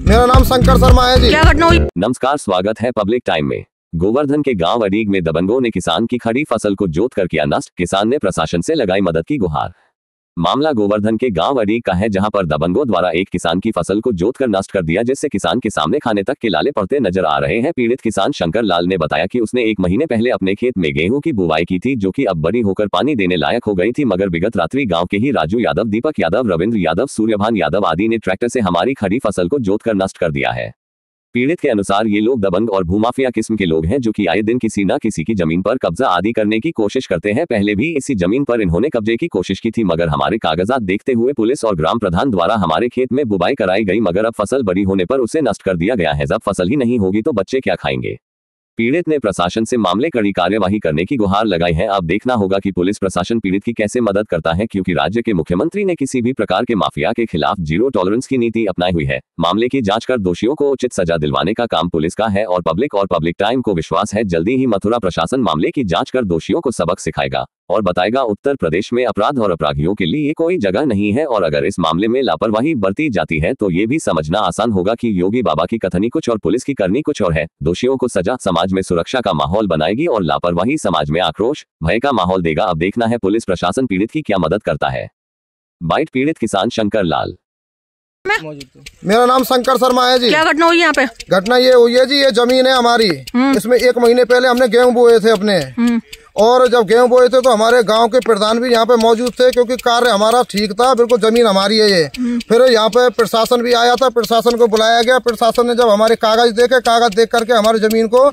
मेरा नाम शंकर शर्मा है जी। क्या घटना हुई? नमस्कार, स्वागत है पब्लिक टाइम में। गोवर्धन के गांव अडीग में दबंगों ने किसान की खड़ी फसल को जोत कर किया नष्ट। किसान ने प्रशासन से लगाई मदद की गुहार। मामला गोवर्धन के गांव अडीग का है, जहां पर दबंगों द्वारा एक किसान की फसल को जोत कर नष्ट कर दिया, जिससे किसान के सामने खाने तक के लाले पड़ते नजर आ रहे हैं। पीड़ित किसान शंकर लाल ने बताया कि उसने 1 महीने पहले अपने खेत में गेहूं की बुवाई की थी, जो कि अब बड़ी होकर पानी देने लायक हो गई थी, मगर विगत रात्रि गांव के ही राजू यादव, दीपक यादव, रविंद्र यादव, सूर्यभान यादव आदि ने ट्रैक्टर से हमारी खड़ी फसल को जोत कर नष्ट कर दिया है। पीड़ित के अनुसार ये लोग दबंग और भूमाफिया किस्म के लोग हैं, जो कि आए दिन किसी न किसी की जमीन पर कब्जा आदि करने की कोशिश करते हैं। पहले भी इसी जमीन पर इन्होंने कब्जे की कोशिश की थी, मगर हमारे कागजात देखते हुए पुलिस और ग्राम प्रधान द्वारा हमारे खेत में बुवाई कराई गई, मगर अब फसल बड़ी होने पर उसे नष्ट कर दिया गया है। जब फसल ही नहीं होगी तो बच्चे क्या खाएंगे? पीड़ित ने प्रशासन से मामले कड़ी कार्यवाही करने की गुहार लगाई है। अब देखना होगा कि पुलिस प्रशासन पीड़ित की कैसे मदद करता है, क्योंकि राज्य के मुख्यमंत्री ने किसी भी प्रकार के माफिया के खिलाफ जीरो टॉलरेंस की नीति अपनाई हुई है। मामले की जांच कर दोषियों को उचित सजा दिलवाने का काम पुलिस का है और पब्लिक टाइम को विश्वास है जल्दी ही मथुरा प्रशासन मामले की जांच कर दोषियों को सबक सिखाएगा और बताएगा उत्तर प्रदेश में अपराध और अपराधियों के लिए कोई जगह नहीं है। और अगर इस मामले में लापरवाही बरती जाती है तो ये भी समझना आसान होगा कि योगी बाबा की कथनी कुछ और पुलिस की करनी कुछ और है। दोषियों को सजा समाज में सुरक्षा का माहौल बनाएगी और लापरवाही समाज में आक्रोश भय का माहौल देगा। अब देखना है पुलिस प्रशासन पीड़ित की क्या मदद करता है। बाइट पीड़ित किसान शंकर लाल। मेरा नाम शंकर शर्मा है जी। क्या घटना हुई यहाँ पे? घटना ये हुई है जी, ये जमीन है हमारी। इसमें 1 महीने पहले हमने गेहूं बोए थे अपने, और जब गेहूं बोए थे तो हमारे गांव के प्रधान भी यहाँ पे मौजूद थे, क्योंकि कार्य हमारा ठीक था, बिल्कुल जमीन हमारी है ये। फिर यहाँ पे प्रशासन भी आया था, प्रशासन को बुलाया गया। प्रशासन ने जब हमारे कागज देखे, कागज देख करके हमारी जमीन को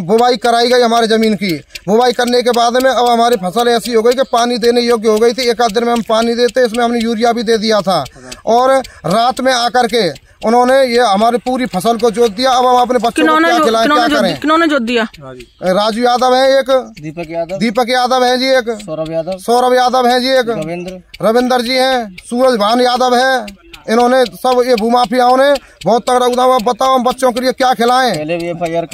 बुवाई कराई गई। हमारी जमीन की बुवाई करने के बाद में अब हमारी फसल ऐसी हो गई कि पानी देने योग्य हो गई थी। 1 आध दिन में हम पानी देते, इसमें हमने यूरिया भी दे दिया था, और रात में आकर के उन्होंने ये हमारी पूरी फसल को जोत दिया। अब हम अपने बच्चों को क्या खिलाएं, क्या करें? किन्होंने जोत दिया? राजू यादव है एक, दीपक यादव है जी एक, सौरभ यादव है जी एक, रविंद्र जी हैं, सूरजभान यादव है। इन्होंने सब ये भूमाफियाओं ने बहुत तगड़ा उदावा। बताओ हम बच्चों के लिए क्या खिलाएं? पहले भी एफआईआर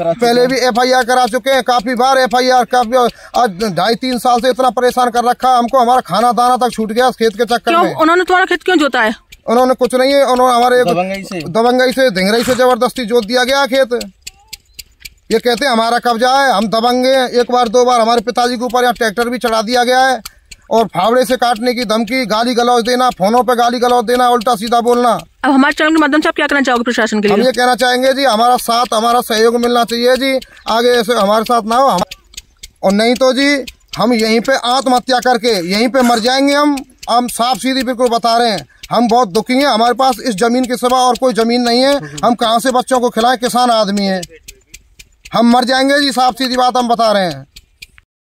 करा चुके हैं, काफी बार एफआईआर। काफी आज 2.5-3 साल से इतना परेशान कर रखा हमको, हमारा खाना दाना तक छूट गया खेत के चक्कर में। उन्होंने तुम्हारा खेत क्यों जोता है? उन्होंने कुछ नहीं है, उन्होंने हमारे दबंगई से धिंगरई से जबरदस्ती जोत दिया गया खेत। ये कहते हैं हमारा कब्जा है, हम दबंगे हैं। 1 बार 2 बार हमारे पिताजी के ऊपर यहाँ ट्रैक्टर भी चढ़ा दिया गया है, और फावड़े से काटने की धमकी, गाली गलौज देना, फोनों पे गाली गलौज देना, उल्टा सीधा बोलना। अब हमारे चैनल के माध्यम से आप क्या कहना चाहोगे प्रशासन के लिए? हम ये कहना चाहेंगे जी, हमारा साथ, हमारा सहयोग मिलना चाहिए जी। आगे ऐसे हमारे साथ ना हो, और नहीं तो जी हम यहीं पे आत्महत्या करके यहीं पे मर जाएंगे। हम साफ सीधी बिल्कुल बता रहे हैं, हम बहुत दुखी हैं। हमारे पास इस जमीन के सिवा और कोई जमीन नहीं है। हम कहाँ से बच्चों को खिलाएं? किसान आदमी है, हम मर जाएंगे जी। साफ सीधी बात हम बता रहे हैं।